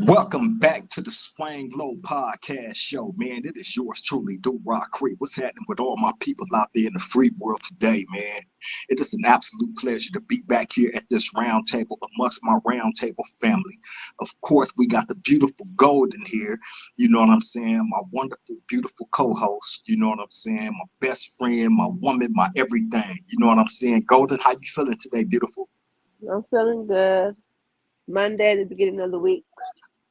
Welcome back to the Swang Low Podcast Show, man. It is yours truly, Do Rock Creek. What's happening with all my people out there in the free world today, man? It is an absolute pleasure to be back here at this round table amongst my round table family. Of course, we got the beautiful Golden here, you know what I'm saying? My wonderful, beautiful co-host, you know what I'm saying? My best friend, my woman, my everything, you know what I'm saying? Golden, how you feeling today, beautiful? I'm feeling good. Monday, the beginning of the week.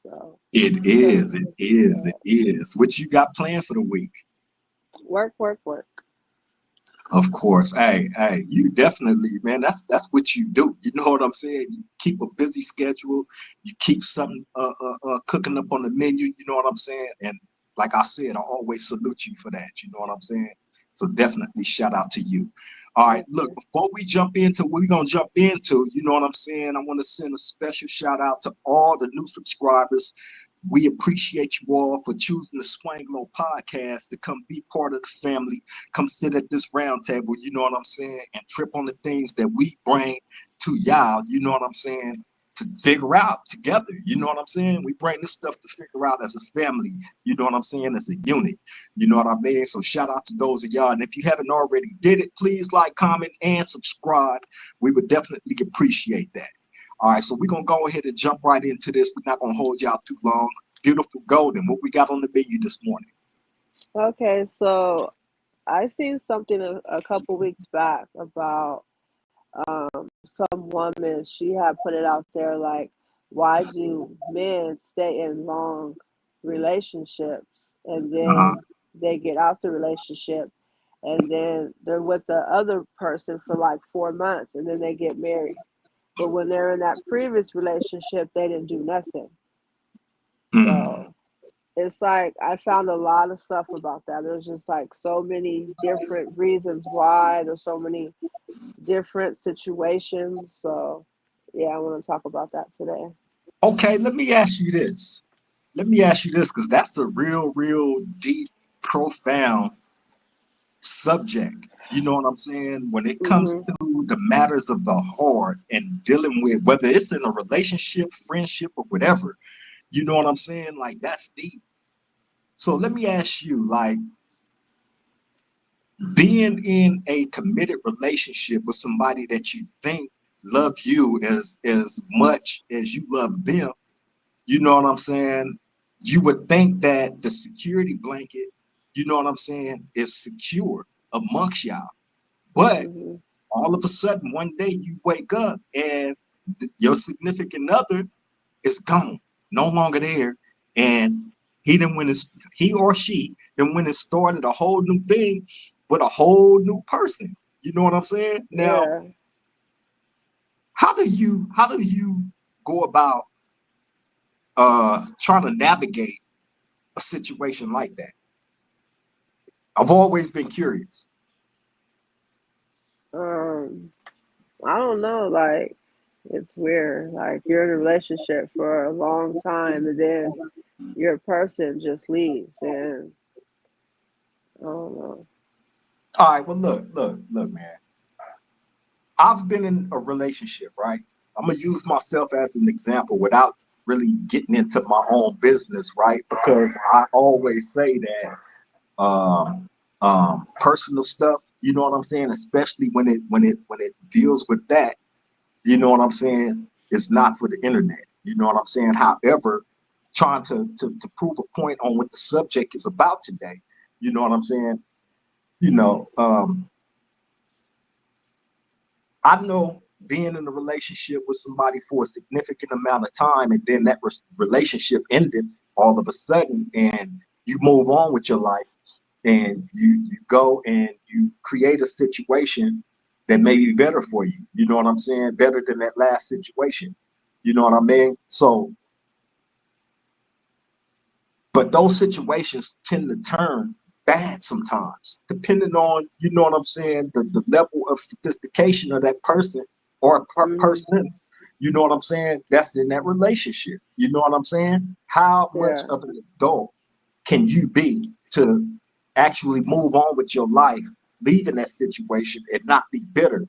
So It feeling is, it is, it good. is. What you got planned for the week? Work, work, work. Of course. Hey, you definitely, man, that's what you do. You know what I'm saying? You keep a busy schedule, you keep something cooking up on the menu, you know what I'm saying? And like I said, I always salute you for that. You know what I'm saying? So definitely shout out to you. All right, Thank look, you. before we jump into what we're gonna jump into, you know what I'm saying? I want to send a special shout out to all the new subscribers. We appreciate you all for choosing the Swang Low podcast to come be part of the family, come sit at this round table, you know what I'm saying, and trip on the things that we bring to y'all, you know what I'm saying, to figure out together, you know what I'm saying? We bring this stuff to figure out as a family, you know what I'm saying, as a unit, you know what I mean? So shout out to those of y'all. And if you haven't already did it, please like, comment, and subscribe. We would definitely appreciate that. All right, so we're gonna go ahead and jump right into this. We're not gonna hold y'all too long. Beautiful Golden, what we got on the menu this morning? Okay, so I seen something a couple weeks back about some woman. She had put it out there like, why do men stay in long relationships and Uh-huh. then they get out the relationship and then they're with the other person for like 4 months and then they get married. But when they're in that previous relationship, they didn't do nothing. Mm. So it's like I found a lot of stuff about that. There's just like so many different reasons why. There's so many different situations. So yeah, I want to talk about that today. Okay, let me ask you this. Let me ask you this, because that's a real deep, profound subject. You know what I'm saying? When it comes Hmm. to the matters of the heart and dealing with whether it's in a relationship, friendship, or whatever, you know what I'm saying? Like that's deep. So let me ask you, like being in a committed relationship with somebody that you think love you as much as you love them, you know what I'm saying? You would think that the security blanket, you know what I'm saying, is secure amongst y'all. But Hmm. all of a sudden, one day you wake up and your significant other is gone, no longer there, and he or she then went and started a whole new thing with a whole new person. You know what I'm saying? Now, Yeah. how do you go about trying to navigate a situation like that? I've always been curious. Um, I don't know. Like, it's weird. Like, you're in a relationship for a long time and then your person just leaves. And I don't know. All right, well, look, man. I've been in a relationship, right? I'm gonna use myself as an example without really getting into my own business, right? Because I always say that personal stuff, you know what I'm saying, especially when it deals with that, you know what I'm saying, it's not for the internet. You know what I'm saying? However, trying to prove a point on what the subject is about today, you know what I'm saying? You know, I know being in a relationship with somebody for a significant amount of time and then that relationship ended all of a sudden and you move on with your life and you go and you create a situation that may be better for you. You know what I'm saying? Better than that last situation. You know what I mean? So, but those situations tend to turn bad sometimes, depending on, you know what I'm saying, the level of sophistication of that person or Hmm. persons, you know what I'm saying, that's in that relationship. You know what I'm saying? How much Yeah. of an adult can you be to actually move on with your life, leaving that situation and not be bitter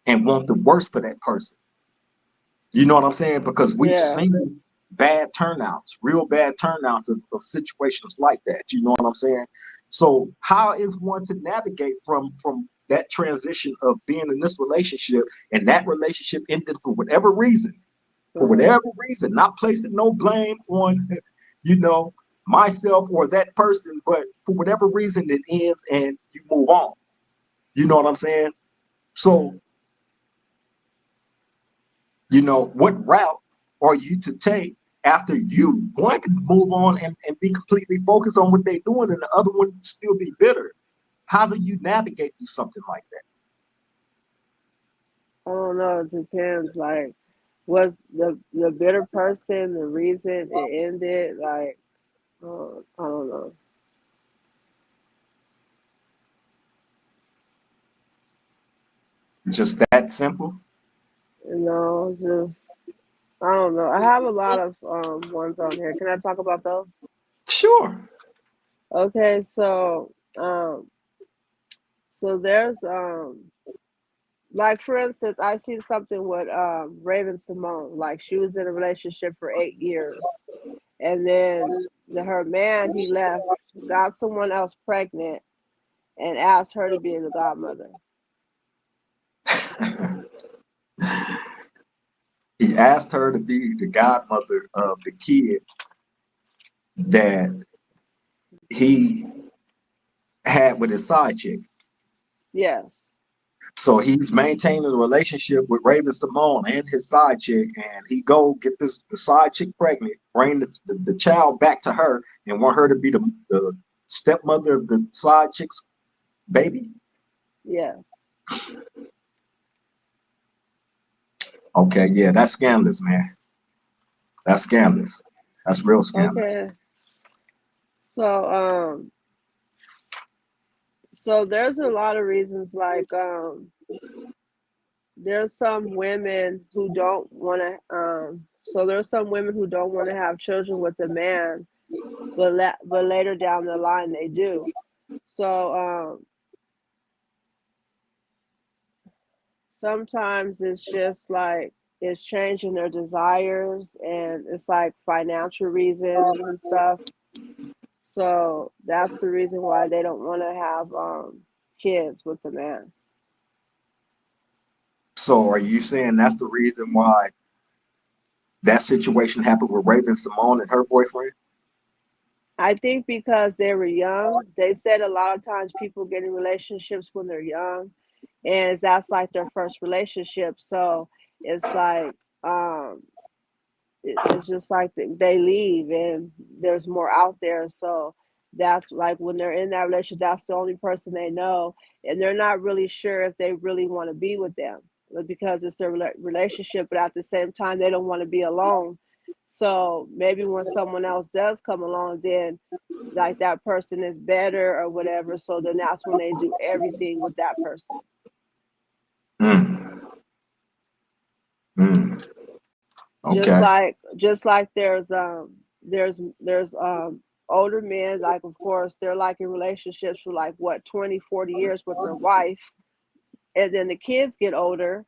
and want the worst for that person? You know what I'm saying? Because we've Yeah. seen bad turnouts, real bad turnouts of situations like that. You know what I'm saying? So how is one to navigate from that transition of being in this relationship and that relationship ended for Mm-hmm. whatever reason, not placing no blame on, you know, myself or that person, but for whatever reason it ends and you move on. You know what I'm saying? So, you know, what route are you to take after you one can move on and be completely focused on what they're doing and the other one still be bitter? How do you navigate through something like that? I don't know. It depends. Like, was the bitter person the reason it ended? Like, I don't know. Just that simple? You know, it's just I don't know. I have a lot of ones on here. Can I talk about those? Sure. Okay, so there's like for instance, I seen something with Raven Simone. Like she was in a relationship for 8 years, and then her man he left, got someone else pregnant, and asked her to be the godmother. He asked her to be the godmother of the kid that he had with his side chick. Yes, So he's maintaining a relationship with Raven Simone and his side chick, and he go get the side chick pregnant, bring the child back to her, and want her to be the stepmother of the side chick's baby. yes. Okay, yeah, that's scandalous, man. That's scandalous. That's real scandalous. Okay. So so there's a lot of reasons like there's some women who don't want to so there's some women who don't want to have children with a man, but but later down the line they do. So sometimes it's just like it's changing their desires and it's like financial reasons and stuff. So that's the reason why they don't want to have kids with the man. So are you saying that's the reason why that situation happened with Raven Simone and her boyfriend? I think because they were young, they said a lot of times people get in relationships when they're young, and that's like their first relationship. So it's like it's just like they leave and there's more out there. So that's like when they're in that relationship, that's the only person they know, and they're not really sure if they really want to be with them because it's their relationship, but at the same time, they don't want to be alone. So maybe when someone else does come along, then like that person is better or whatever. So then that's when they do everything with that person. Mm, mm, just okay. like just like there's older men, like of course they're like in relationships for like what 20, 40 years with their wife, and then the kids get older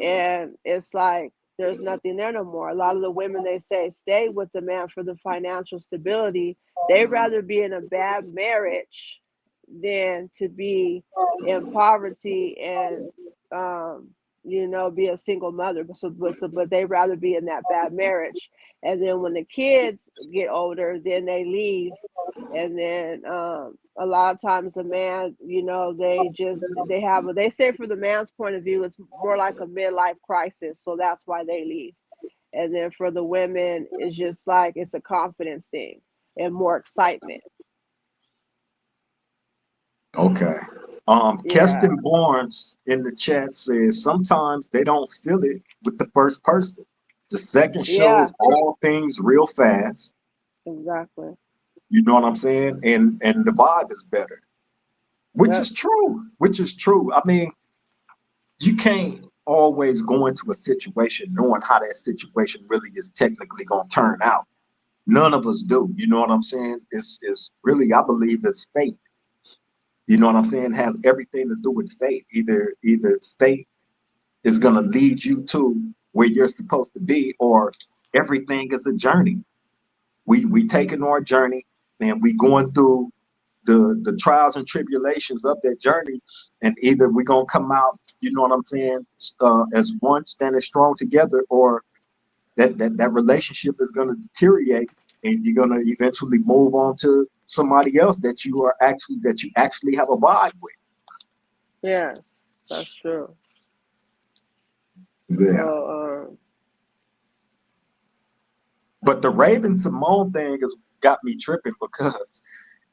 and it's like there's nothing there no more. A lot of the women, they say, stay with the man for the financial stability. They rather be in a bad marriage than to be in poverty and um be a single mother. But they rather be in that bad marriage, and then when the kids get older then they leave. And then a lot of times the man, they say for the man's point of view it's more like a midlife crisis, so that's why they leave. And then for the women it's just like it's a confidence thing and more excitement. Okay. Yeah, Keston Barnes in the chat says sometimes they don't feel it with the first person. The second yeah, shows all things real fast. exactly. You know what I'm saying? And the vibe is better, which Yep. is true. Which is true. I mean, you can't always go into a situation knowing how that situation really is technically going to turn out. None of us do. You know what I'm saying? It's really, I believe, it's fate. You know what I'm saying? It has everything to do with fate. Either fate is gonna lead you to where you're supposed to be, or everything is a journey. We taking our journey, and we going through the trials and tribulations of that journey, and either we're gonna come out, you know what I'm saying, as one standing strong together, or that relationship is gonna deteriorate, and you're gonna eventually move on to somebody else that you actually have a vibe with. Yes, that's true. Yeah. So, But the Raven Simone thing has got me tripping because,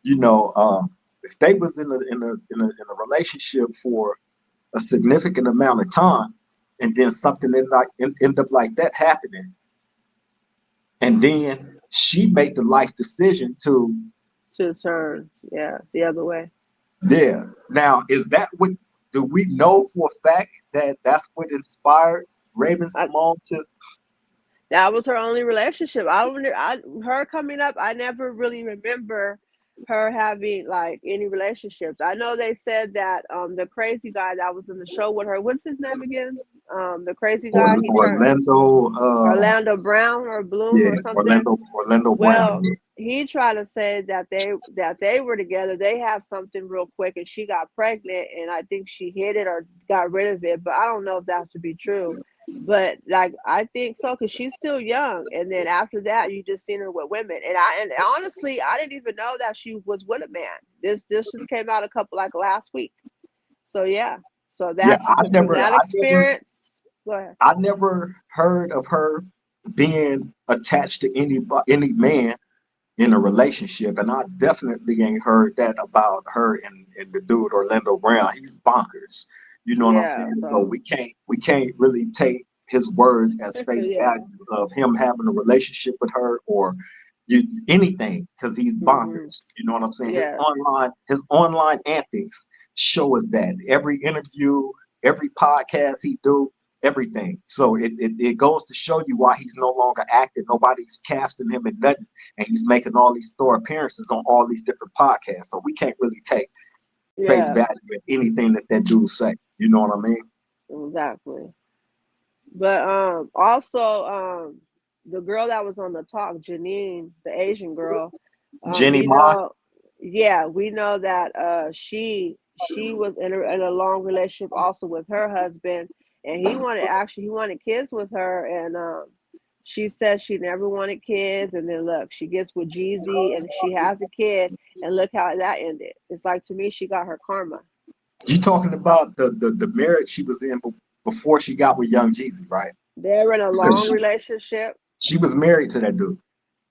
if they was in a relationship for a significant amount of time, and then something end up like that happening, and then she made the life decision to, to turn, yeah, the other way. yeah. Now, is that what, do we know for a fact that that's what inspired Raven I, Simone to? that was her only relationship. Her coming up, I never really remember her having like any relationships. I know they said that the crazy guy that was in the show with her, what's his name again? The crazy guy, he turned Orlando, Orlando Brown or Bloom yeah, or something. Orlando Brown. Well, he tried to say that they were together. They had something real quick, and she got pregnant, and I think she hid it or got rid of it. But I don't know if that's to be true. But like I think so because she's still young, and then after that, you just seen her with women. And honestly, I didn't even know that she was with a man. This just came out a couple like last week. So yeah, so Yeah, that's from that experience. Go ahead. I never heard of her being attached to any man in a relationship, and I definitely ain't heard that about her and the dude Orlando Brown. He's bonkers. You know what I'm Yeah. saying? So So we can't really take his words as face yeah. value of him having a relationship with her, or anything, because he's Hmm. bonkers. You know what I'm saying? Yes. His online antics show us that every interview, every podcast he do, everything. So it goes to show you why he's no longer active. Nobody's casting him in nothing, and he's making all these store appearances on all these different podcasts. So we can't really take face Yeah. value in anything that dude say. You know what I mean? Exactly. But also the girl that was on the talk, Janine, the Asian girl, Jenny we Ma. know, yeah, we know that she was in a long relationship also with her husband, and he wanted kids with her, and she said she never wanted kids, and then look, she gets with Jeezy and she has a kid, and look how that ended. It's like to me, she got her karma. You talking about the marriage she was in before she got with Young Jeezy, right? They're in a Because long relationship. she was married to that dude.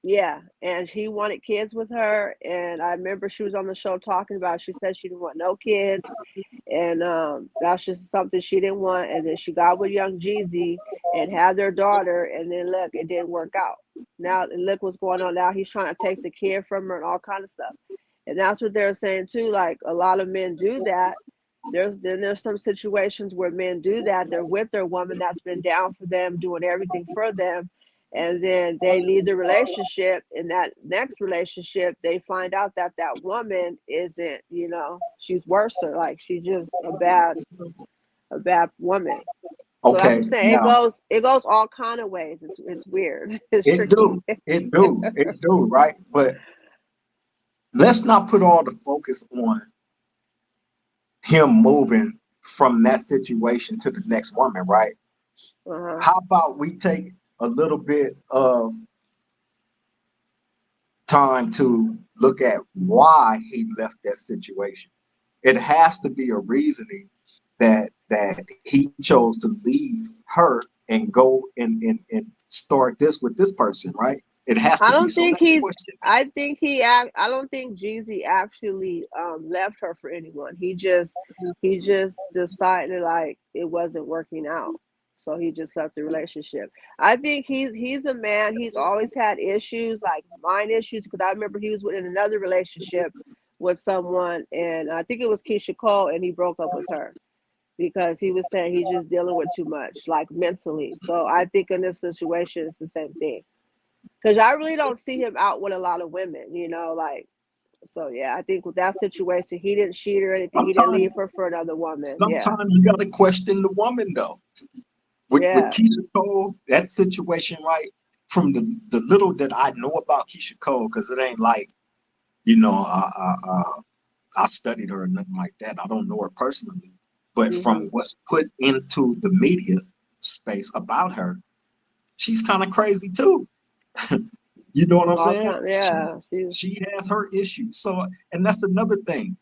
Yeah, and he wanted kids with her, and I remember she was on the show talking about. She said she didn't want no kids, and that's just something she didn't want. And then she got with Young Jeezy and had their daughter, and then look, it didn't work out. Now look what's going on now. He's trying to take the kid from her and all kind of stuff, and that's what they're saying too. Like a lot of men do that. There's some situations where men do that. They're with their woman that's been down for them, doing everything for them, and then they leave the relationship. In that next relationship they find out that that woman isn't, she's worse, or like she's just a bad woman. So that's Okay, what I'm saying. it now goes it goes all kind of ways. It's weird. It's it tricky. do, it do, right? But let's not put all the focus on him moving from that situation to the next woman, right? Uh-huh. How about we take a little bit of time to look at why he left that situation? It has to be a reasoning that he chose to leave her and go and start this with this person, right? It has I to be. don't So think let's he's. question. I don't think Jeezy actually left her for anyone. He just decided like it wasn't working out, so he just left the relationship. I think he's a man. He's always had issues like mind issues because I remember he was in another relationship with someone, and I think it was Keisha Cole, and he broke up with her because he was saying he's just dealing with too much, like mentally. So I think in this situation, it's the same thing. Because I really don't see him out with a lot of women, like, so yeah, I think with that situation, he didn't cheat or anything. He didn't Sometimes, leave her for another woman. Yeah. sometimes you got to question the woman though. With Yeah. Keisha Cole, that situation, right? from the little that I know about Keisha Cole, because it ain't like, you know, I studied her or nothing like that. I don't know her personally, but from Mhm. what's put into the media space about her, she's kind of crazy too. You know what I'm All saying? kind. She Yeah. She's. she has her issues. So, and that's another thing.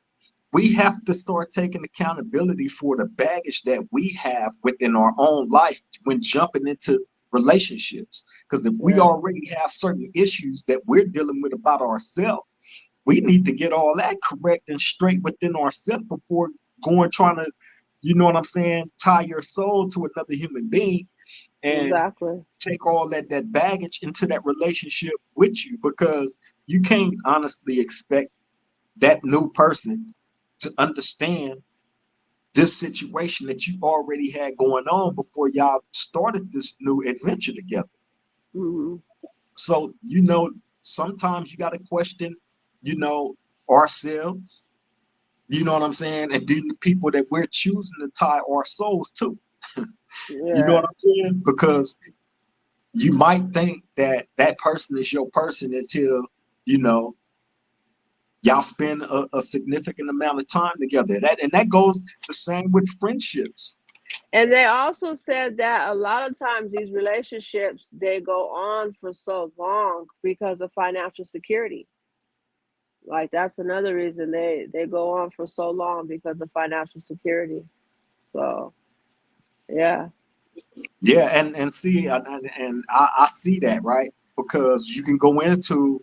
We have to start taking accountability for the baggage that we have within our own life when jumping into relationships. Because if we Yeah. already have certain issues that we're dealing with about ourselves, we need to get all that correct and straight within ourselves before going trying to, you know what I'm saying, tie your soul to another human being and Exactly. take all that baggage into that relationship with you, because you can't honestly expect that new person to understand this situation that you already had going on before y'all started this new adventure together. Mhm. So, you know, sometimes you got to question, you know, ourselves, you know what I'm saying? And then the people that we're choosing to tie our souls to. You know what Yeah. I'm saying? Because you might think that that person is your person until, you know, y'all spend a significant amount of time together. That goes the same with friendships. And they also said that a lot of times these relationships they go on for so long because of financial security. Like that's another reason they go on for so long because of financial security. So yeah. Yeah, and see, I see that, right? Because you can go into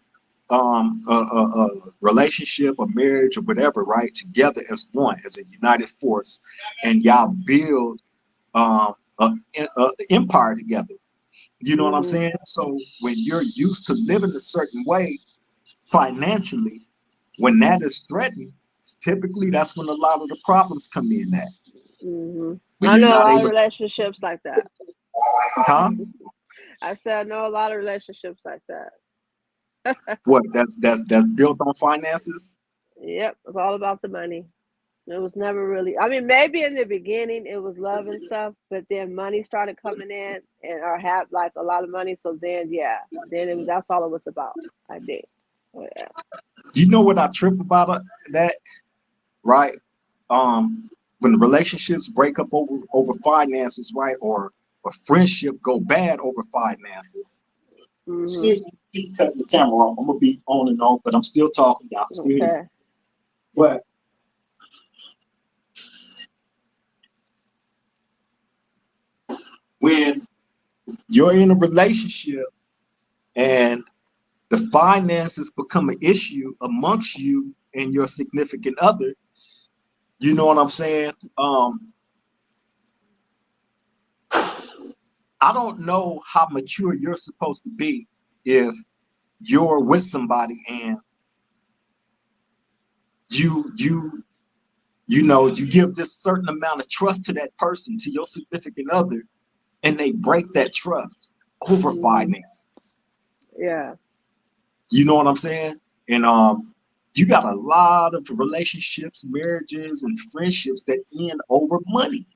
a relationship, a marriage, or whatever, right, together as one, as a united force, and y'all build a empire together. You know what I'm Mhm. saying? So when you're used to living a certain way financially, when that is threatened, typically that's when a lot of the problems come in. At Mhm. when I you're know a not lot of able, relationships like that. huh? I said I know a lot of relationships like that. What that's built on finances. Yep, it's all about the money. It was never really. I mean, maybe in the beginning it was love and stuff, but then money started coming in, and or had like a lot of money. So then, yeah, then it was. That's all it was about. I think. Oh, yeah. Do you know what I trip about that? Right? When the relationships break up over finances, right, or a friendship go bad over finances. Mhm. Excuse me, keep cutting the camera off. I'm gonna be on and off, but I'm still talking. Y'all can still hear me. Okay. But when you're in a relationship and the finances become an issue amongst you and your significant other, you know what I'm saying? I don't know how mature you're supposed to be if you're with somebody and you you know you give this certain amount of trust to that person, to your significant other, and they break that trust over Mhm. finances. Yeah. You know what I'm saying? And you got a lot of relationships, marriages, and friendships that end over money.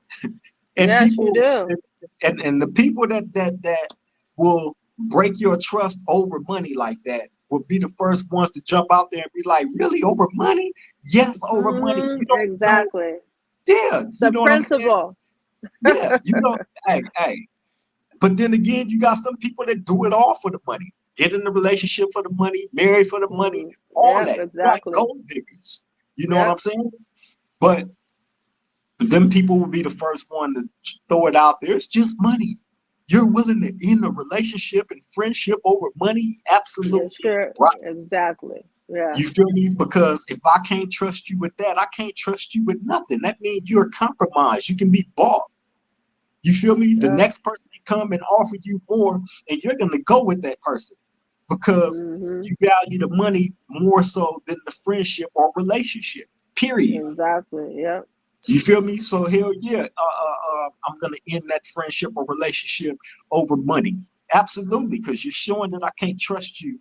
And Yes, you people do. and the people that will break your trust over money like that will be the first ones to jump out there and be like, really, over money? Yes, over money. Mhm. You don't Exactly. yeah, It's you a know what I'm saying? principle. Yeah, you know, hey. But then again, you got some people that do it all for the money. Get in a relationship for the money, marry for the money, Mhm. all Yep. that. Like Exactly. gold diggers. You know what I'm Yep. saying? But them people will be the first one to throw it out there. It's just money. You're willing to end a relationship and friendship over money? Yeah, Absolutely. sure. Right. Exactly. Yeah. You feel me? Because if I can't trust you with that, I can't trust you with nothing. That means you're compromised. You can be bought. You feel me? The Yep. next person to come and offer you more, and you're going to go with that person because Mhm. you value the money more so than the friendship or relationship. Period. Exactly. Yep. You feel me? So hell yeah, I'm gonna end that friendship or relationship over money. Absolutely, because you're showing that I can't trust you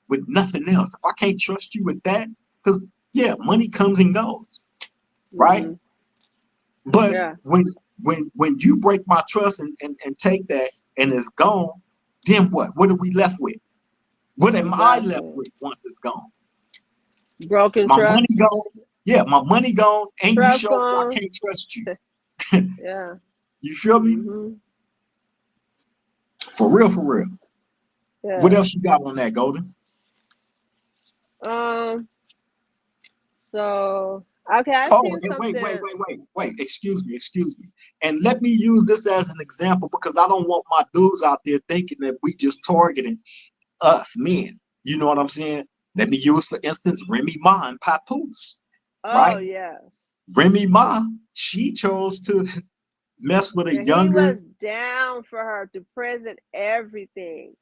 with nothing else. If I can't trust you with that, because yeah, money comes and goes, right? Mhm. But Yeah. when you break my trust and take that and it's gone, then what? What are we left with? What am I left Exactly. with once it's gone? Broken My money trust. gone. Yeah, my money gone, and you Trust show me I gone. can't trust you. Yeah. You feel me? Mhm. For real, for real. What else you Yes. got on that, Golden? Um. So okay, I Oh, seen and something. wait. Excuse me. And let me use this as an example because I don't want my dudes out there thinking that we just targeting us men. You know what I'm saying? Let me use, for instance, Remy Ma and Papoose, Oh right? yes. Remy Ma, she chose to mess with a And he younger. was down for her to present everything.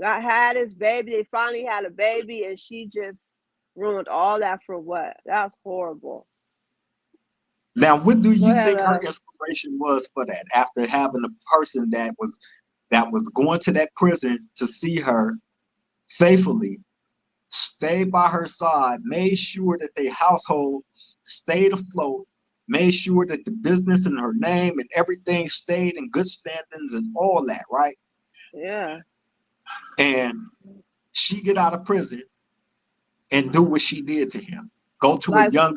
Got had his baby. They finally had a baby, and she just ruined all that for what? That was horrible. Now, what do Go you ahead, think her love. inspiration was for that? After having a person that was going to that prison to see her faithfully, stayed by her side, made sure that their household stayed afloat, made sure that the business and her name and everything stayed in good standings and all that, right? Yeah. And she get out of prison and do what she did to him. Go to Like, yeah.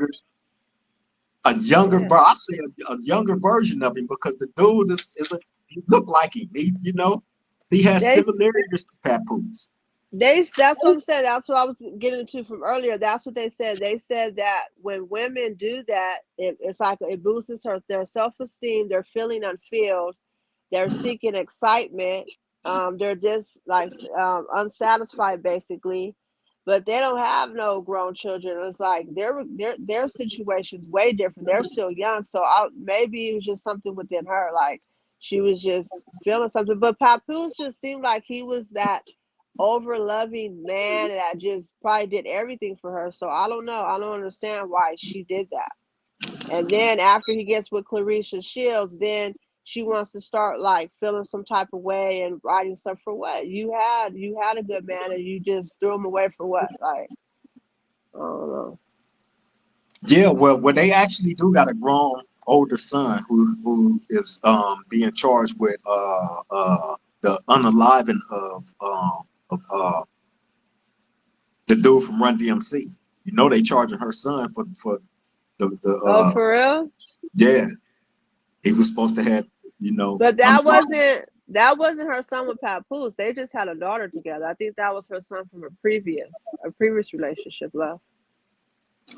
I say a younger version of him because the dude he looked like him. He has They similarities to Papoose. That's what I'm saying. That's what I was getting to from earlier. That's what they said. They said that when women do that, it's like it boosts their self-esteem. They're feeling unfilled. They're seeking excitement. They're just like unsatisfied basically, but they don't have no grown children. It's like their situation's way different. They're still young, so maybe it was just something within her. Like she was just feeling something. But Papoose just seemed like he was that over loving man that just probably did everything for her. So I don't know. I don't understand why she did that. And then after he gets with Clarissa Shields, then she wants to start like feeling some type of way and writing stuff for what? You had a good man and you just threw him away for what? Like, I don't know. Yeah, well, they actually do got a grown older son who is being charged with the unaliving of the dude from Run DMC. They charging her son for the Oh, for real? yeah, he was supposed to have But unaliving. that wasn't her son with Papoose. They just had a daughter together. I think that was her son from a previous relationship, love.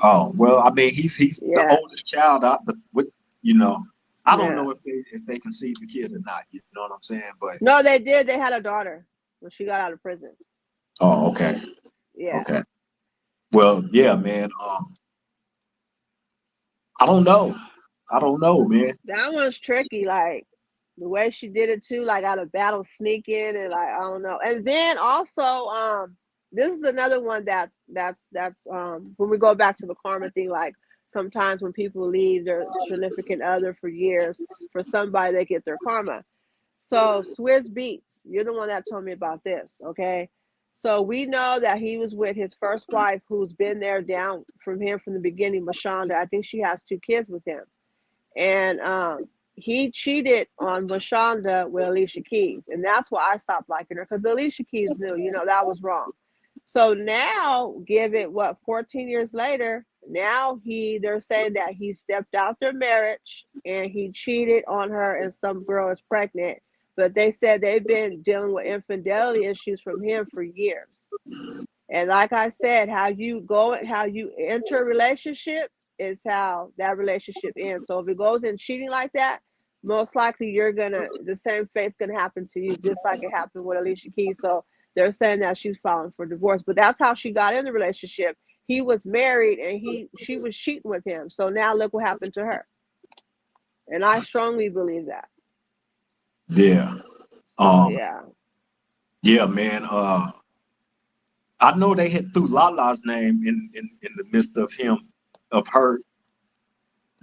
Oh well, I mean he's the Yeah. oldest child out, but you know I don't Yeah. know if they conceived the kid or not. You know what I'm saying? But No, they did. They had a daughter when she got out of prison. oh, okay, Yeah. okay. Well, yeah, man. I don't know. I don't know, man. That one's tricky. Like the way she did it too, like out of battle sneaking and like I don't know. And then also, this is another one that's when we go back to the karma thing, like sometimes when people leave their significant other for years, for somebody they get their karma. So Swiss Beats, you're the one that told me about this, okay? So we know that he was with his first wife who's been there down from him from the beginning, Mashonda. I think she has 2 kids with him and he cheated on Mashonda with Alicia Keys, and that's why I stopped liking her because Alicia Keys knew, that was wrong. So now, give it what 14 years later, now they're saying that he stepped out their marriage and he cheated on her, and some girl is pregnant. But they said they've been dealing with infidelity issues from him for years. And like I said, how you enter a relationship is how that relationship ends. So if it goes in cheating like that, most likely the same fate's gonna happen to you, just like it happened with Alicia Keys. So they're saying that she's filing for divorce, but that's how she got in the relationship. He was married and she was cheating with him. So now look what happened to her. And I strongly believe that. Yeah. So Um. yeah. Yeah, man. I know they had threw Lala's name in the midst of her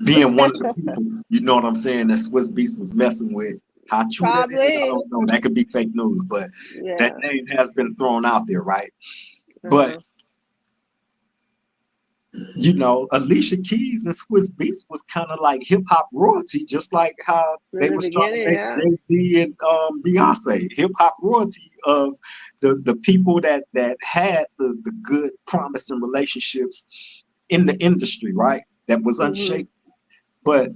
being one of the people. You know what I'm saying? That Swiss Beast was messing with. How true that is, I Probably. don't know. That could be fake news, but that Yeah. name has been thrown out there, right? But Uh-huh. You know, Alicia Keys and Swiss Beats was kind of like hip hop royalty, just like how In they the was trying to beginning, make yeah. Jay-Z and Beyonce hip hop royalty of the people that had the good, promising relationships in the industry, right? That was Hmm. unshakable. But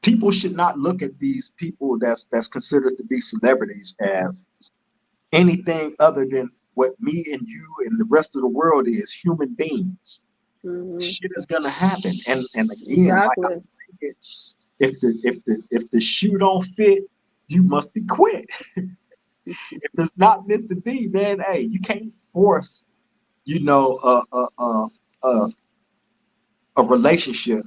people should not look at these people that's considered to be celebrities as anything other than what me and you and the rest of the world is, human beings. Hmm. Shit is gonna happen. And again, like I Exactly. said, if the shoe don't fit, you must be quit. If it's not meant to be, then hey, you can't force, you know, a relationship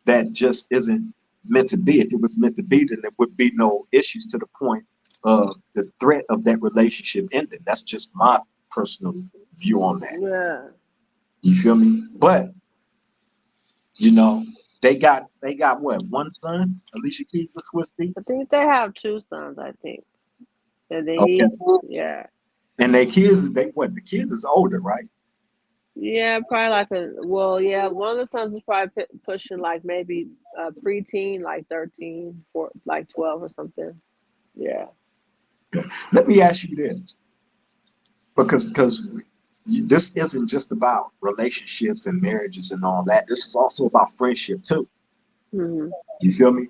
that just isn't meant to be. If it was meant to be, then there would be no issues to the point of the threat of that relationship ending. That's just my personal view on that. Yeah. You feel me? But you know, they got what, one son, Alicia Keys and Swiss I Beats. think they have two sons, I think. And then Okay. yeah. And their kids, they what? The kids is older, right? Yeah, probably like well, yeah, one of the sons is probably pushing like maybe preteen, like 13, like 12 or something. Yeah. Let me ask you this, because this isn't just about relationships and marriages and all that. This is also about friendship too. Hmm. You feel me?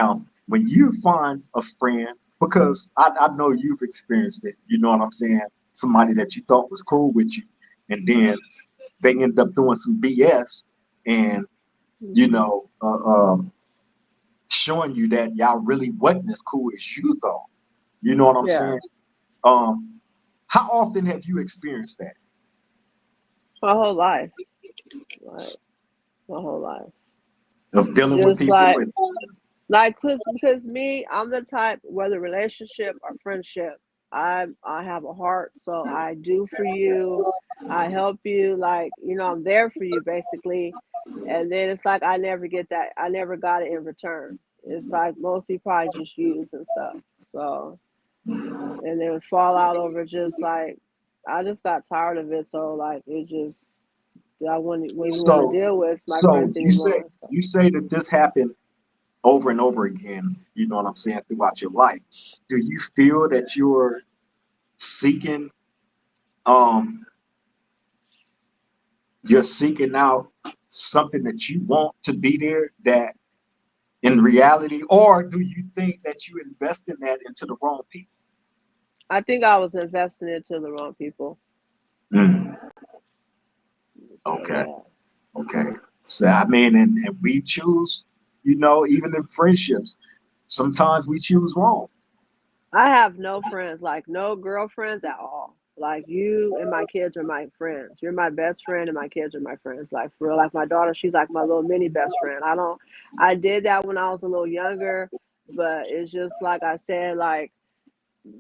Now, when you find a friend, because I know you've experienced it, you know what I'm saying? Somebody that you thought was cool with you, and then they end up doing some BS and, you Hmm. know, showing you that y'all really wasn't as cool as you thought. You know what I'm Yeah. saying? Um, how often have you experienced that? My whole life. Like my whole life. Of dealing with Just people and like because me, I'm the type, whether relationship or friendship, I have a heart, so I do for you, I help you, like, I'm there for you basically. And then it's like I never get that. I never got it in return. It's like mostly probably just use and stuff. So and then fall out over just like I just got tired of it. So like it just I wouldn't even want to so deal with my so friends you say anymore. So you say that this happened over and over again, you know what I'm saying, throughout your life. Do you feel that you're seeking um you're seeking out something that you want to be there that in reality, or do you think that you invest in that into the wrong people? I think I was investing into the wrong people. Mm, So okay, yeah. okay. So I mean, and we choose, you know, even in friendships, sometimes we choose wrong. I have no friends, like no girlfriends at all. Like you and my kids are my friends. You're my best friend and my kids are my friends. Like for real, like my daughter, she's like my little mini best friend. I did that when I was a little younger, but it's just like I said, like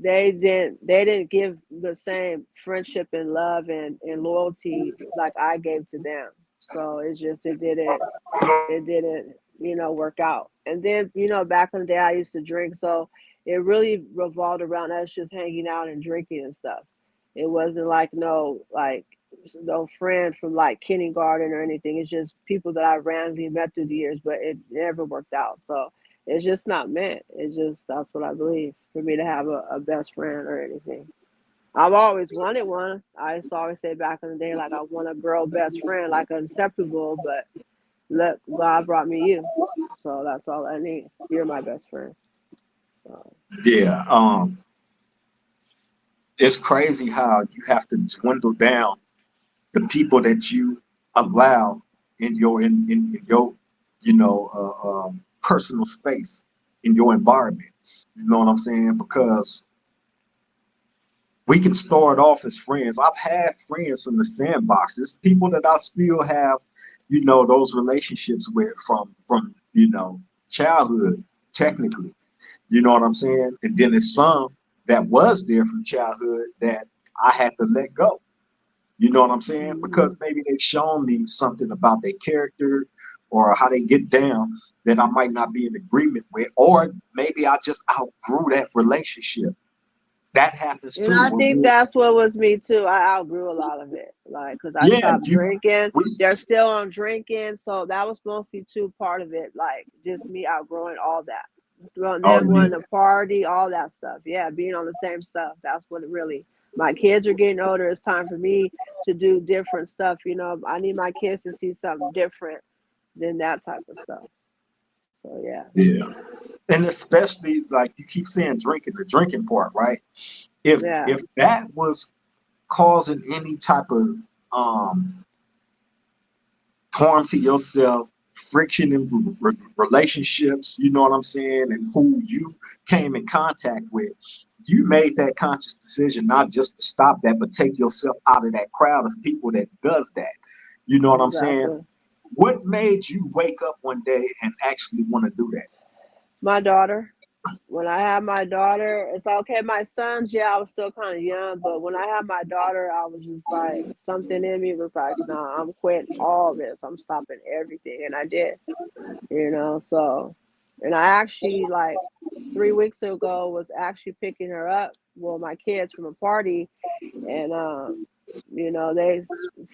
they didn't give the same friendship and love and loyalty like I gave to them. So it's just it didn't work out. And then back in the day I used to drink, so it really revolved around us just hanging out and drinking and stuff. It wasn't like no friend from like kindergarten or anything. It's just people that I randomly met through the years, but it never worked out. So it's just not meant. It's just that's what I believe, for me to have a best friend or anything. I've always wanted one. I used to always say back in the day, like I want a girl best friend, like inseparable, but look, God brought me you. So that's all I need. You're my best friend. So Yeah, it's crazy how you have to dwindle down the people that you allow in your personal space in your environment. You know what I'm saying? Because we can start off as friends. I've had friends from the sandbox. It's people that I still have, those relationships with from childhood, technically. You know what I'm saying? And then there's some that was there from childhood that I had to let go. You know what I'm saying? hmm Because maybe they've shown me something about their character or how they get down that I might not be in agreement with, or maybe I just outgrew that relationship. That happens and too I when think we that's what was me too. I outgrew a lot of it. Like, cause I Yeah, stopped drinking. we, They're still on drinking, so that was mostly too part of it. Like, just me outgrowing all that. Well, oh them yeah, wanting to party, all that stuff. Yeah, being on the same stuff. That's what it really. My kids are getting older. It's time for me to do different stuff. You know, I need my kids to see something different than that type of stuff. So yeah, yeah. And especially like you keep saying drinking, the drinking part, right? yeah, If that was causing any type of um harm to yourself, friction in relationships, you know what I'm saying, and who you came in contact with, you made that conscious decision not just to stop that, but take yourself out of that crowd of people that does that. You know what I'm saying? exactly. What made you wake up one day and actually want to do that? My daughter. When I had my daughter, it's like, okay, my sons, yeah, I was still kind of young, but when I had my daughter, I was just like, something in me was like, nah, I'm quitting all this. I'm stopping everything. And I did, you know, so, and I actually, like, 3 weeks ago was actually picking her up, well, my kids from a party, and you know, they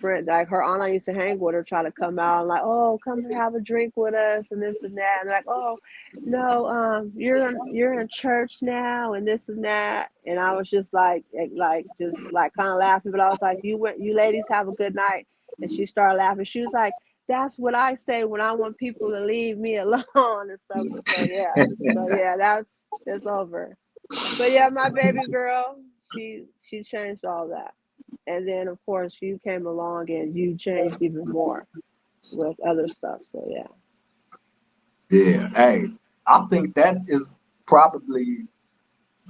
friend like her aunt I used to hang with her try to come out and like, oh, come have a drink with us and this and that, and like, oh, no, you're in church now and this and that, and I was just like just like kind of laughing, but I was like, you ladies have a good night, and she started laughing. She was like, that's what I say when I want people to leave me alone and something. So yeah, that's over. But yeah, my baby girl, she changed all that. And then of course you came along and you changed even more with other stuff. So yeah. Yeah, hey, I think that is probably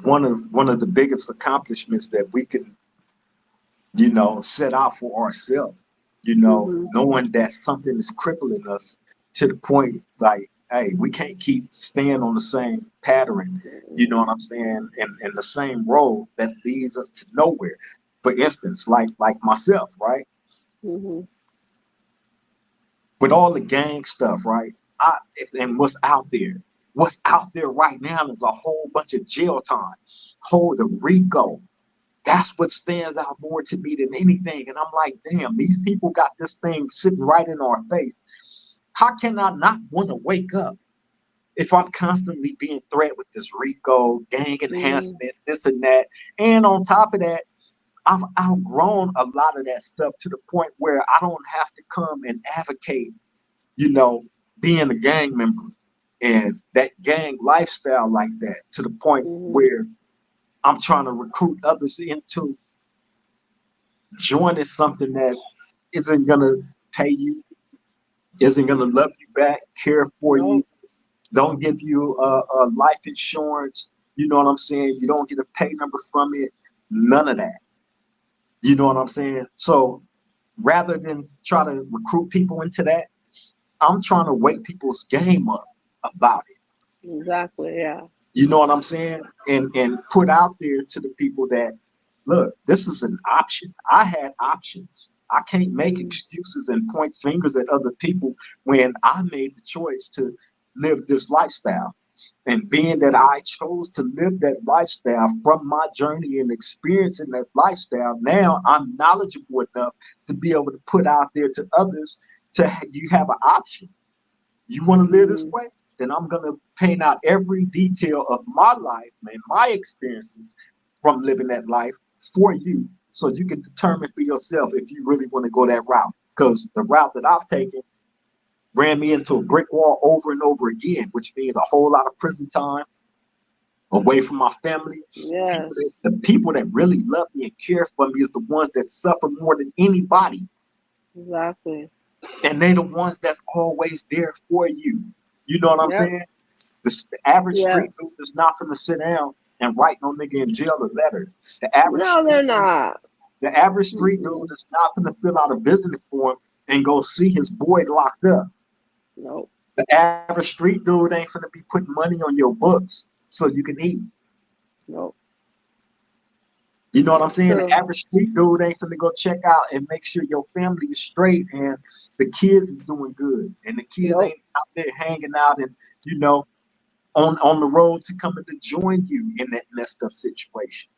one of the biggest accomplishments that we can, set out for ourselves, Mhm. knowing that something is crippling us to the point like, hey, we can't keep staying on the same pattern, you know what I'm saying, and the same road that leads us to nowhere. For instance, like myself, right? Mhm. With all the gang stuff, right? And what's out there right now is a whole bunch of jail time, whole the RICO. That's what stands out more to me than anything. And I'm like, damn, these people got this thing sitting right in our face. How can I not want to wake up if I'm constantly being threatened with this RICO, gang Mhm. enhancement, this and that? And on top of that, I've outgrown a lot of that stuff to the point where I don't have to come and advocate, you know, being a gang member and that gang lifestyle like that to the point Mhm. where I'm trying to recruit others into joining something that isn't gonna pay you, isn't gonna love you back, care for you, Nope. don't give you a life insurance. You know what I'm saying? You don't get a pay number from it. None of that. You know what I'm saying? So rather than try to recruit people into that, I'm trying to wake people's game up about it. Exactly. Yeah. You know what I'm saying? And put out there to the people that look, this is an option. I had options. I can't make Mhm. excuses and point fingers at other people when I made the choice to live this lifestyle. And being that Mhm. I chose to live that lifestyle from my journey and experiencing that lifestyle, now I'm knowledgeable enough to be able to put out there to others you have an option. You want to live this Mhm. way? Then I'm going to paint out every detail of my life and my experiences from living that life for you so you can determine for yourself if you really want to go that route. Because the route that I've taken ran me into a brick wall over and over again, which means a whole lot of prison time away from my family. Yes. The people that really love me and care for me is the ones that suffer more than anybody. Exactly. And they're the ones that's always there for you. You know what I'm Yep. saying? The average street Yes. dude is not going to sit down and write no nigga in jail a letter. The average No, they're street dude, not. the average street dude Mm-mm. is not going to fill out a visiting form and go see his boy locked up. Nope. The average street dude ain't going to be putting money on your books so you can eat. Nope. You know what I'm saying? The True. average street dude ain't finna go check out and make sure your family is straight and the kids is doing good and the kids Nope. ain't out there hanging out and you know on the road to coming to join you in that messed up situation.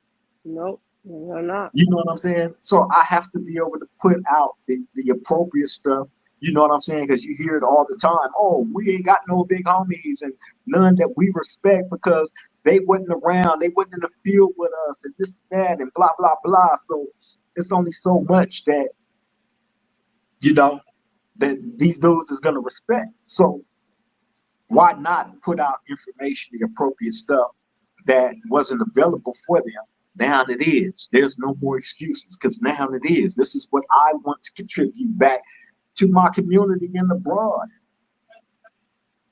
Nope. You're not. You know what I'm saying? So I have to be able to put out the appropriate stuff. You know what I'm saying? Because you hear it all the time. Oh, we ain't got no big homies and none that we respect because they wasn't around. They wasn't in the field with us and this and that and blah, blah, blah. So it's only so much that, you know, that these dudes is going to respect. So why not put out information, the appropriate stuff that wasn't available for them? Now it is. There's no more excuses because now it is. This is what I want to contribute back to my community and abroad.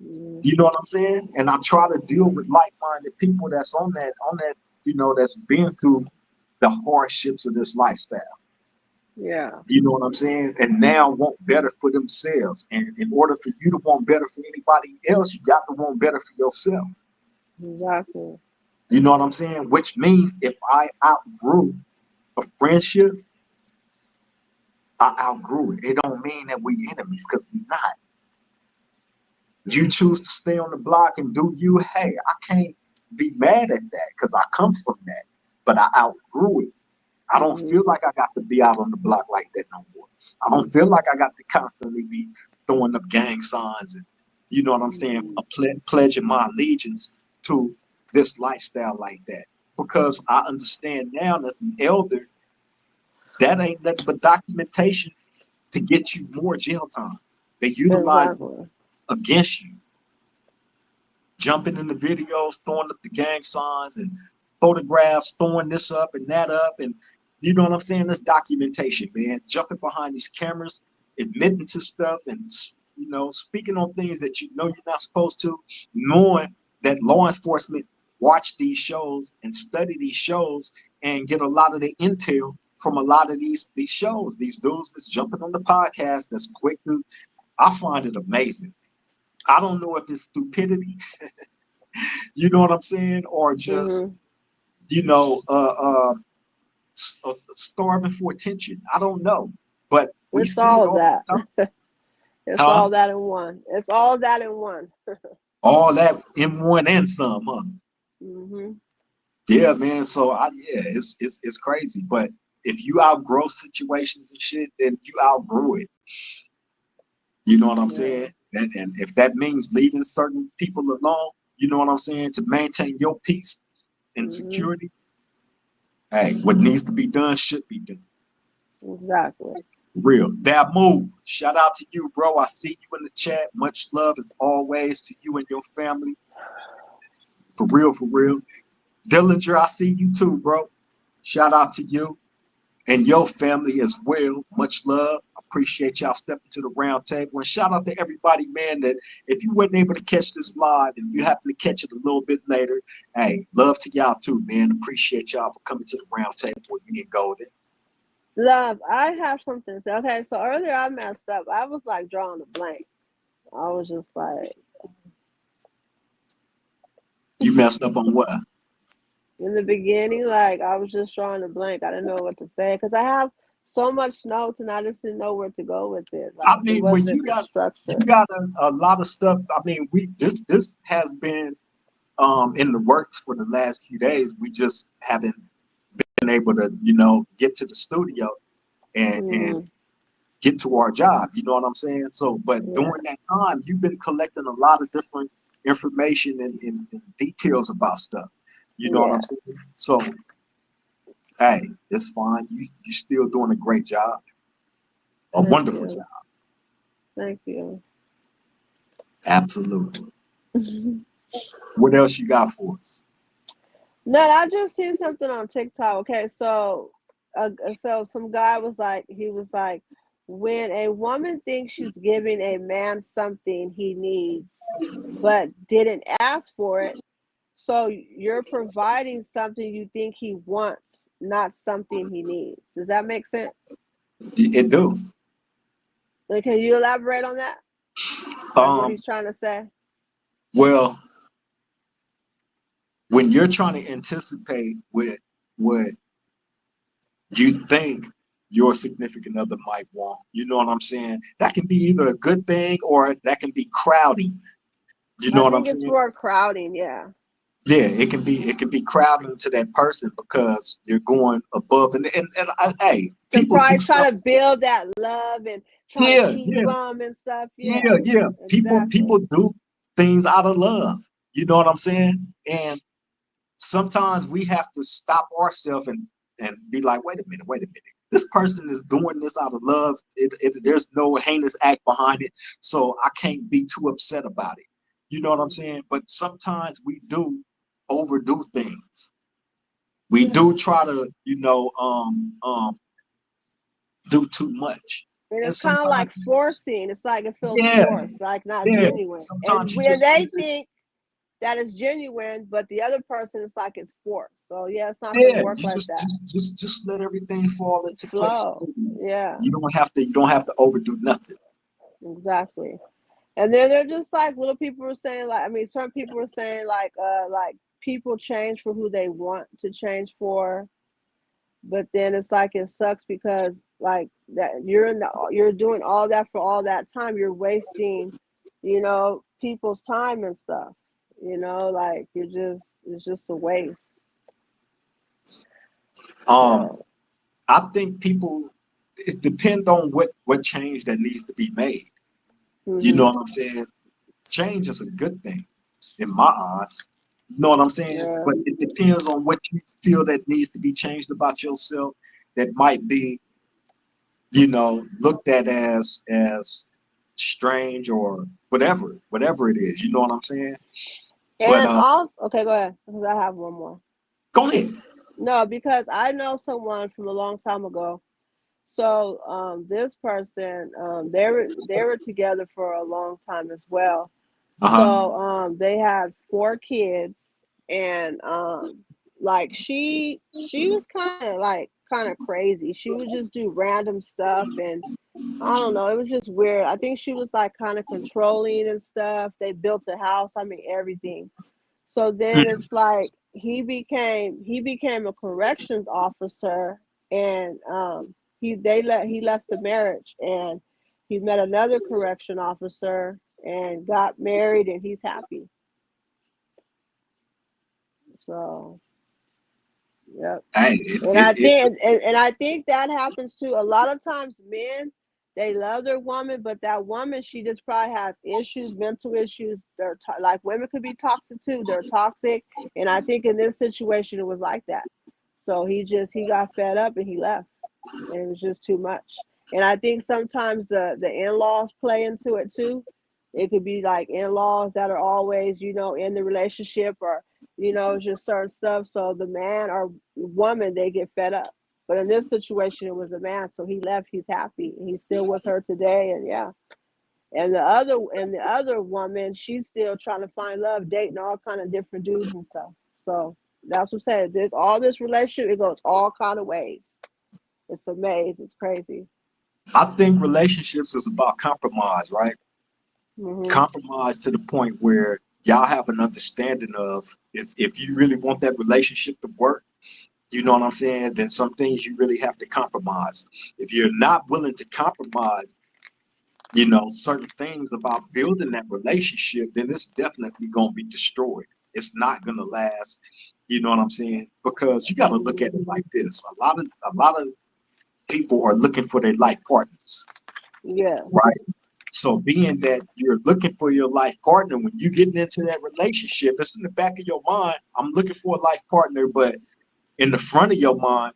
Mm, You know what I'm saying? And I try to deal with like-minded people that's on that, that's been through the hardships of this lifestyle. yeah, You know what I'm saying? And now want better for themselves. And in order for you to want better for anybody else, you got to want better for yourself. exactly. You know what I'm saying? Which means if I outgrew a friendship, I outgrew it. It don't mean that we enemies because we're not. You choose to stay on the block and do you, hey, I can't be mad at that because I come from that. But I outgrew it. I don't Hmm. feel like I got to be out on the block like that no more. I don't feel like I got to constantly be throwing up gang signs and, you know what I'm saying, Hmm. pledging my allegiance to this lifestyle like that. Because I understand now as an elder, that ain't nothing but documentation to get you more jail time. They utilize it Exactly. against you, jumping in the videos, throwing up the gang signs and photographs, throwing this up and that up. And you know what I'm saying? That's documentation, man. Jumping behind these cameras, admitting to stuff and, speaking on things that you know you're not supposed to, knowing that law enforcement watch these shows and study these shows and get a lot of the intel from a lot of these shows. These dudes that's jumping on the podcast that's quick to, I find it amazing. I don't know if it's stupidity, you know what I'm saying, or just Hmm. you know, starving for attention. I don't know, but we It's see it all of all that. the time, It's huh? all that in one. It's all that in one. All that in one and some, huh? Hmm. Yeah, man. So it's crazy. But if you outgrow situations and shit, then you outgrew it. You know what I'm Yeah. saying? And if that means leaving certain people alone, you know what I'm saying, to maintain your peace and Hmm. security, hey, what needs to be done should be done. Exactly. Real. That move. Shout out to you, bro. I see you in the chat. Much love as always to you and your family. For real, for real. Dillinger, I see you too, bro. Shout out to you and your family as well. Much love. Appreciate y'all stepping to the round table. And shout out to everybody, man, that if you weren't able to catch this live and you happen to catch it a little bit later, hey, love to y'all too, man. Appreciate y'all for coming to the round table with me and Golden. Love, I have something to say. Okay, so earlier I messed up. I was like drawing a blank. I was just like, You messed up on what? in the beginning, like I was just drawing a blank. I didn't know what to say because I have so much notes and I just didn't know where to go with it. I Like it mean, when wasn't you structured. got a lot of stuff. I mean, we this has been in the works for the last few days. We just haven't been able to, get to the studio and Mm, get to our job. You know what I'm saying? So, but yeah, during that time, you've been collecting a lot of different information and details about stuff. You know what I'm yeah. saying? So, hey, it's fine. You're still doing a great job, a Thank wonderful you. job. Thank you. Absolutely. No, What else you got for us? I just seen something on TikTok. Okay, so some guy was like, he was like, when a woman thinks she's giving a man something he needs, but didn't ask for it, so you're providing something you think he wants, not something he needs. Does that make sense? It do. Like, can you elaborate on that? Like what Um, he's trying to say? well, when you're trying to anticipate what you think your significant other might want, you know what I'm saying? That can be either a good thing or that can be crowding. You know I what I'm think it's saying? more crowding. Yeah. Yeah, it can be crowding to that person because you're going above hey, To people do probably stuff. try to build that love and try to Yeah, keep yeah, them and stuff. Yeah, yeah. People exactly. do things out of love. You know what I'm saying? And sometimes we have to stop ourselves and be like, wait a minute. This person is doing this out of love. There's no heinous act behind it, so I can't be too upset about it. You know what I'm Mhm. saying? But sometimes we do overdo things. We do try to, do too much, And and it's kind of sometimes, like forcing. It's like it feels yeah, forced, like not yeah. genuine. Sometimes And you when just they need to, think that is genuine, but the other person is like it's forced. So yeah, it's not going to yeah, work you like that. just let everything fall into place. Flow. Yeah, You don't have to overdo nothing. exactly. And then they're just like little people were saying, like I mean, certain people were saying like people change for who they want to change for, but then it's like it sucks because like that you're doing all that for all that time. You're wasting, people's time and stuff. Like it's just a waste. Um, So I think people, it depends on what change that needs to be made. You know mhm. what I'm saying? Change is a good thing in my eyes. You know what I'm saying? Yeah. But it depends on what you feel that needs to be changed about yourself that might be, looked at as strange or whatever it is. You know what I'm saying? But And also, okay, go ahead, because I have one more. go ahead. No, because I know someone from a long time ago. So this person, they were together for a long time as well. Uh-huh. So they had four kids, and like she was kind of crazy. She would just do random stuff, and I don't know. It was just weird. I think she was like kind of controlling and stuff. They built a house. I mean everything. So then Mm. it's like he became a corrections officer, and he left the marriage, and he met another correction officer and got married, and he's happy. So yep. Hey, And I think and I think that happens too. A lot of times men, they love their woman, but that woman, she just probably has issues, mental issues. Like women could be toxic too. They're toxic, and I think in this situation it was like that. So he got fed up and he left, and it was just too much. And I think sometimes the in-laws play into it too. It could be like in-laws that are always, in the relationship, or just certain stuff. So the man or woman, they get fed up. But in this situation, it was a man, so he left. He's happy. He's still with her today, and yeah. And the other woman, she's still trying to find love, dating all kind of different dudes and stuff. So that's what I'm saying. There's all this relationship. It goes all kind of ways. It's amazing. It's crazy. I think relationships is about compromise, right? Mhm. Compromise to the point where y'all have an understanding of if you really want that relationship to work, you know what I'm saying, then some things you really have to compromise. If you're not willing to compromise, certain things about building that relationship, then it's definitely going to be destroyed. It's not going to last. You know what I'm saying? Because you got to look at Mhm. it like this. A lot of people are looking for their life partners, Yeah. right? So being that you're looking for your life partner, when you getting into that relationship, it's in the back of your mind. I'm looking for a life partner, but in the front of your mind,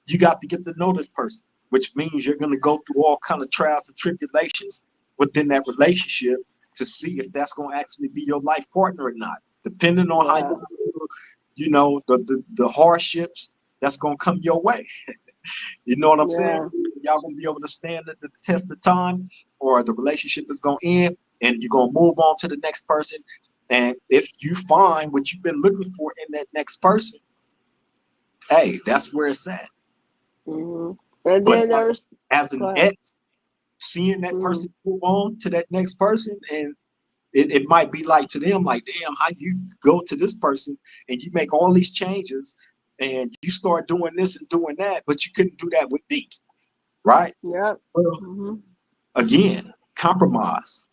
you got to get to know this person, which means you're going to go through all kind of trials and tribulations within that relationship to see if that's going to actually be your life partner or not. Depending on how Yeah. the hardships that's going to come your way. You know what I'm saying? Yeah. Y'all gonna be able to stand the test of time, or the relationship is gonna end, and you're gonna move on to the next person. And if you find what you've been looking for in that next person, hey, that's where it's at. Mhm. And But then there's as go an ahead. ex, seeing that Mhm. person move on to that next person, and it might be like to them, like, damn, how you go to this person and you make all these changes and you start doing this and doing that, but you couldn't do that with D, right? Yep. Well, Mhm. again, compromise.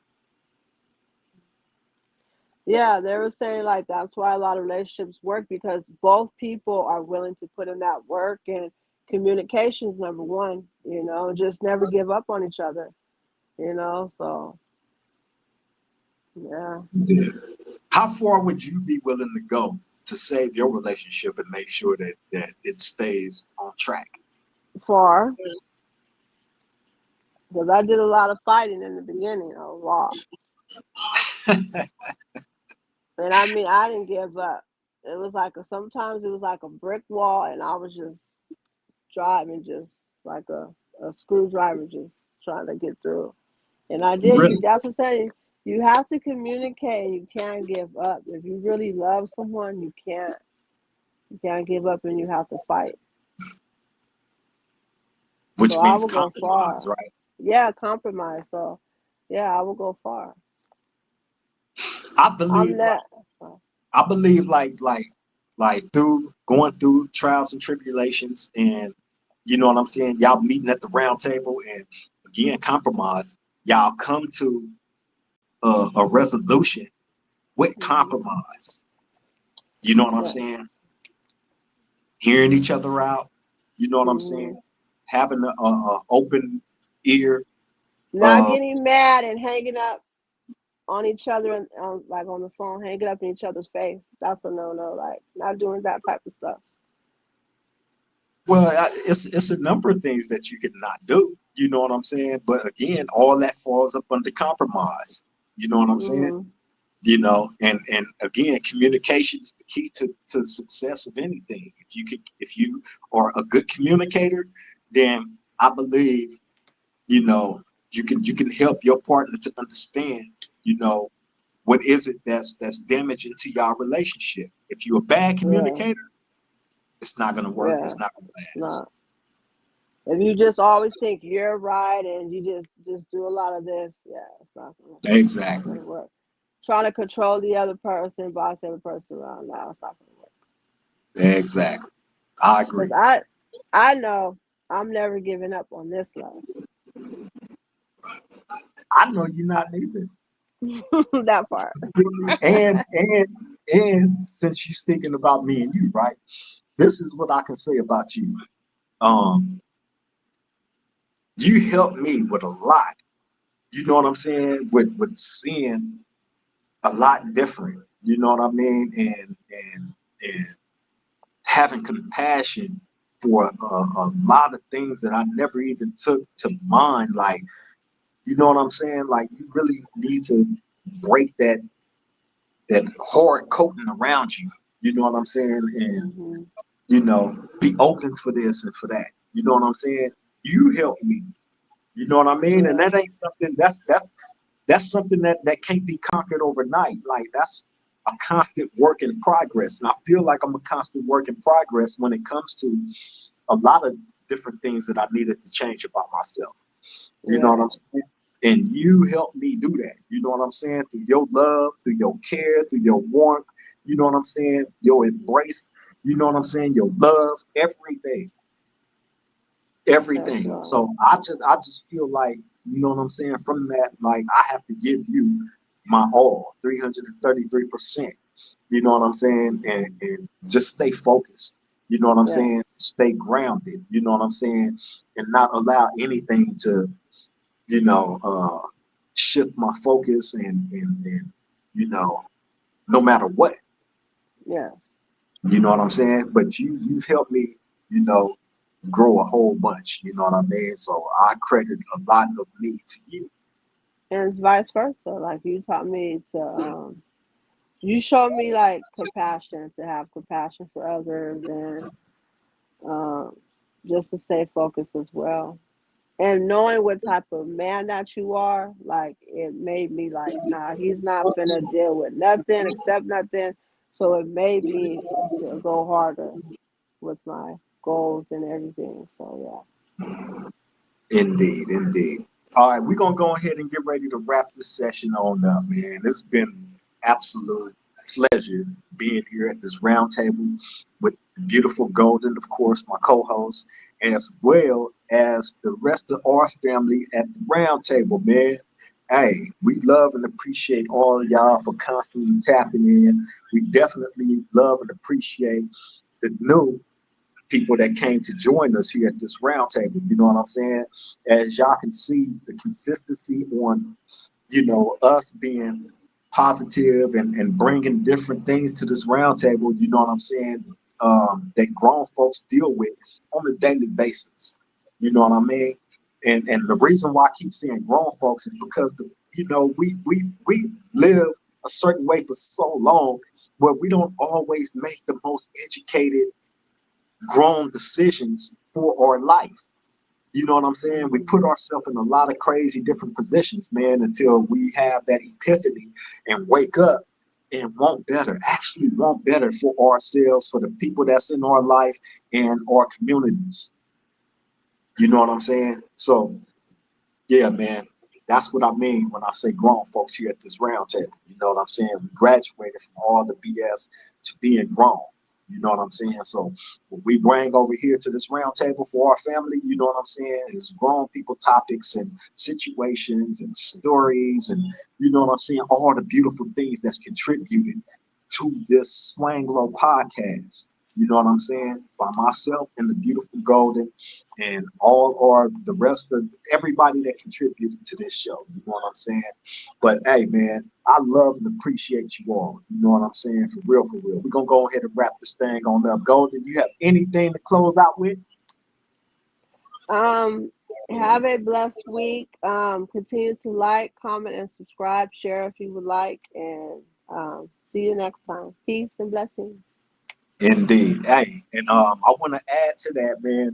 Yeah, they were saying like that's why a lot of relationships work because both people are willing to put in that work and communication's number one, just never give up on each other, so yeah. Yeah. How far would you be willing to go to save your relationship and make sure that it stays on track? Far, because I did a lot of fighting in the beginning, a lot. And I mean, I didn't give up. It was like sometimes it was like a brick wall, and I was just driving, just like a screwdriver, just trying to get through. And I did. Really? That's what I'm saying. You have to communicate. You can't give up. If you really love someone, you can't. You can't give up, and you have to fight. So Which I means will go compromise, far. right? Yeah, compromise. So yeah, I will go far. I I'm believe like not. I believe like through going through trials and tribulations and you know what I'm saying, y'all meeting at the round table and again compromise, y'all come to a resolution with Mm-hmm. compromise. You know what I'm Yeah. saying? Hearing each other out. You know what I'm Mm-hmm. saying? Having a open ear. Not Uh, getting mad and hanging up on each other and like on the phone, hanging up in each other's face. That's a no. Like not doing that type of stuff. well, it's a number of things that you cannot do. You know what I'm saying? But again, all that falls up under compromise. You know what I'm saying? Mm-hmm. And again, communication is the key to success of anything. If you are a good communicator, then I believe you know you can help your partner to understand you know what is it that's damaging to your relationship. If you're a bad Yeah. communicator, it's not gonna work. Yeah. It's not gonna It's last. not. If you just always think you're right and you just do a lot of this, yeah, it's not Exactly. gonna work. Trying to control the other person, boss every person around. Now it's not gonna work. Exactly. I Because agree. I know I'm never giving up on this love. I know you're not neither. That part. And since you're speaking about me and you, right? This is what I can say about you. Um, you helped me with a lot. You know what I'm saying? With seeing a lot different. You know what I mean? And having compassion for a lot of things that I never even took to mind. Like, you know what I'm saying? Like, you really need to break that hard coating around you. You know what I'm saying? And Hmm. be open for this and for that. You know what I'm saying? You help me. You know what I mean? And Yeah. that ain't something that's something that can't be conquered overnight. Like that's a constant work in progress. And I feel like I'm a constant work in progress when it comes to a lot of different things that I needed to change about myself. You know what Yeah. I'm saying? And you helped me do that. You know what I'm saying? Through your love, through your care, through your warmth, you know what I'm saying? Your embrace, you know what I'm saying? Your love, everything, That's everything. right. So I just feel like, you know what I'm saying? From that, like I have to give you my all, 333%. You know what I'm saying? And just stay focused. You know what I'm Yeah. saying? Stay grounded. You know what I'm saying? And not allow anything to you know, shift my focus and you know, no matter what, Yeah. you know what I'm saying? But you've helped me, you know, grow a whole bunch, you know what I mean? So I credit a lot of me to you. And vice versa. Like you taught me to you showed me like compassion, to have compassion for others and um just to stay focused as well. And knowing what type of man that you are, like it made me like, nah, he's not finna deal with nothing except nothing. So it made me to go harder with my goals and everything. So Indeed, indeed. All right, we're gonna go ahead and get ready to wrap this session on up, man. It's been absolute pleasure being here at this round table with the beautiful Golden, of course, my co-host, as well as the rest of our family at the round table, man. Hey, we love and appreciate all of y'all for constantly tapping in. We definitely love and appreciate the new people that came to join us here at this roundtable. You know what I'm saying? As y'all can see, the consistency on, us being positive and bringing different things to this roundtable, you know what I'm saying, that grown folks deal with on a daily basis. You know what I mean? And the reason why I keep saying grown folks is because we live a certain way for so long where we don't always make the most educated grown decisions for our life. You know what I'm saying? We put ourselves in a lot of crazy different positions, man, until we have that epiphany and wake up and want better, actually want better for ourselves, for the people that's in our life and our communities. You know what I'm saying? So, yeah, man, that's what I mean when I say grown folks here at this round table. You know what I'm saying? We graduated from all the BS to being grown. You know what I'm saying? So what we bring over here to this round table for our family, you know what I'm saying, is grown people topics and situations and stories and you know what I'm saying, all the beautiful things that's contributed to this Swang Low podcast. You know what I'm saying? By myself and the beautiful Golden and all or the rest of everybody that contributed to this show. You know what I'm saying? But hey, man, I love and appreciate you all. You know what I'm saying? For real, for real. We're gonna go ahead and wrap this thing on up. Golden, you have anything to close out with? Um, have a blessed week. Continue to like, comment, and subscribe. Share if you would like, and see you next time. Peace and blessings. Indeed. Hey, and I want to add to that, man.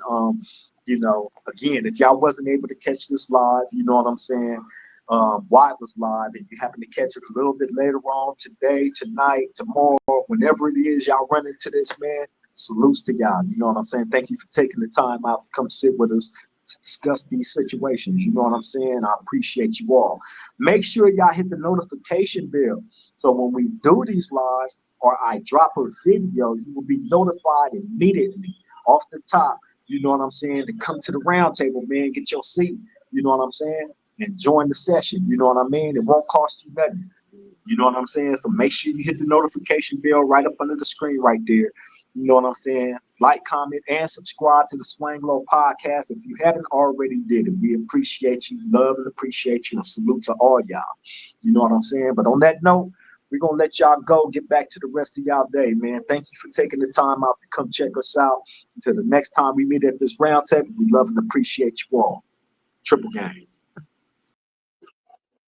Again, if y'all wasn't able to catch this live, you know what I'm saying, why it was live, and you happen to catch it a little bit later on today, tonight, tomorrow, whenever it is y'all run into this, man, salutes to y'all. You know what I'm saying? Thank you for taking the time out to come sit with us to discuss these situations. You know what I'm saying? I appreciate you all. Make sure y'all hit the notification bell so when we do these lives or I drop a video, you will be notified immediately off the top. You know what I'm saying? To come to the round table, man, get your seat. You know what I'm saying? And join the session. You know what I mean? It won't cost you nothing. You know what I'm saying? So make sure you hit the notification bell right up under the screen right there. You know what I'm saying? Like, comment, and subscribe to the Swang Low podcast. If you haven't already did it, we appreciate you, love and appreciate you, and salute to all y'all. You know what I'm saying? But on that note, we're going to let y'all go, get back to the rest of y'all day, man. Thank you for taking the time out to come check us out. Until the next time we meet at this round table, we love and appreciate you all. Triple game.